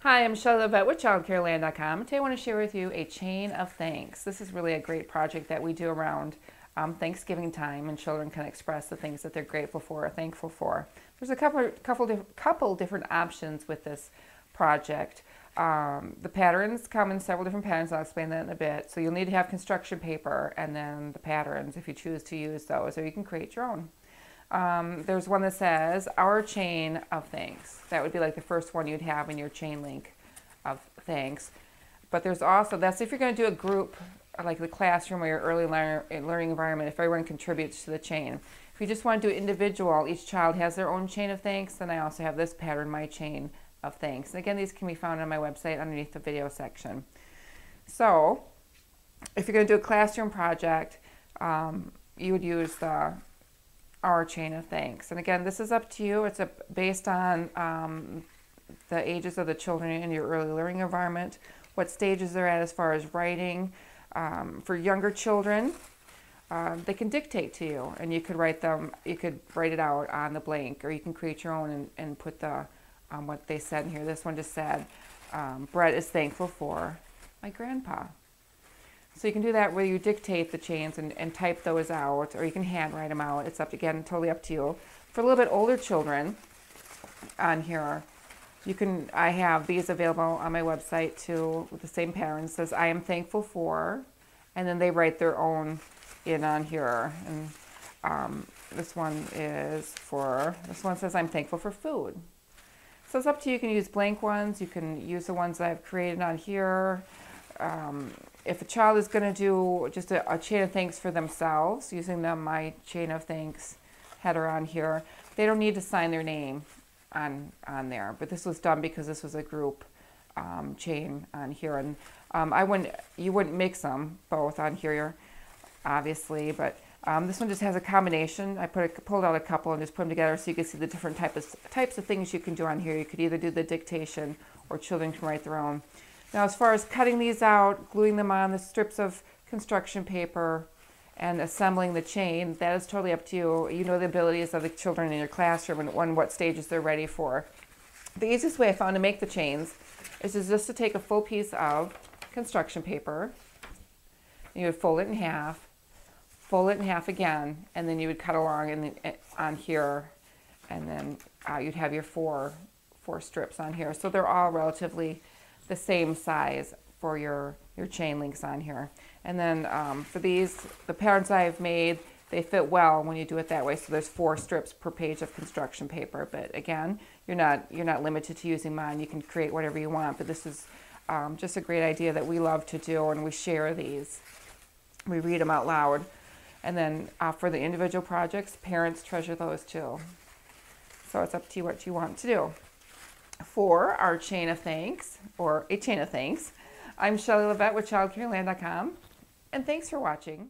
Hi, I'm Shelley Levette with ChildCareLand.com. Today I want to share with you a chain of thanks. This is really a great project that we do around Thanksgiving time, and children can express the things that they're grateful for or thankful for. There's a couple different options with this project. The patterns come in several different patterns. I'll explain that in a bit. So you'll need to have construction paper and then the patterns if you choose to use those, or you can create your own. There's one that says our chain of thanks. That would be like the first one you'd have in your chain link of thanks. But there's also, that's if you're going to do a group like the classroom or your early learning environment, if everyone contributes to the chain. If you just want to do individual, each child has their own chain of thanks, then I also have this pattern, my chain of thanks. And again, these can be found on my website underneath the video section. So if you're going to do a classroom project, you would use our chain of thanks. And again, this is up to you. It's based on the ages of the children in your early learning environment, what stages they're at as far as writing. For younger children, they can dictate to you, and you could write it out on the blank, or you can create your own and put what they said in here. This one just said, Brett is thankful for my grandpa. So you can do that where you dictate the chains and type those out, or you can handwrite them out. It's again, totally up to you. For a little bit older children on here, I have these available on my website too, with the same pattern. It says, I am thankful for, and then they write their own in on here. And this one says, I'm thankful for food. So it's up to you. You can use blank ones. You can use the ones that I've created on here. If a child is going to do just a chain of thanks for themselves, using my chain of thanks header on here, they don't need to sign their name on there. But this was done because this was a group chain on here, and you wouldn't mix them both on here, obviously. But this one just has a combination. I pulled out a couple and just put them together so you can see the different types of things you can do on here. You could either do the dictation, or children can write their own. Now, as far as cutting these out, gluing them on the strips of construction paper, and assembling the chain, that is totally up to you. You know the abilities of the children in your classroom and what stages they're ready for. The easiest way I found to make the chains is just to take a full piece of construction paper. You would fold it in half again, and then you would cut along on here, and then you'd have your four strips on here. So they're all relatively the same size for your chain links on here. And then for these, the patterns I've made, they fit well when you do it that way. So there's 4 strips per page of construction paper. But again, you're not limited to using mine. You can create whatever you want. But this is just a great idea that we love to do, and we share these. We read them out loud. And then for the individual projects, parents treasure those too. So it's up to you what you want to do. For our chain of thanks, or a chain of thanks, I'm Shelley Levette with ChildCareLand.com, and thanks for watching.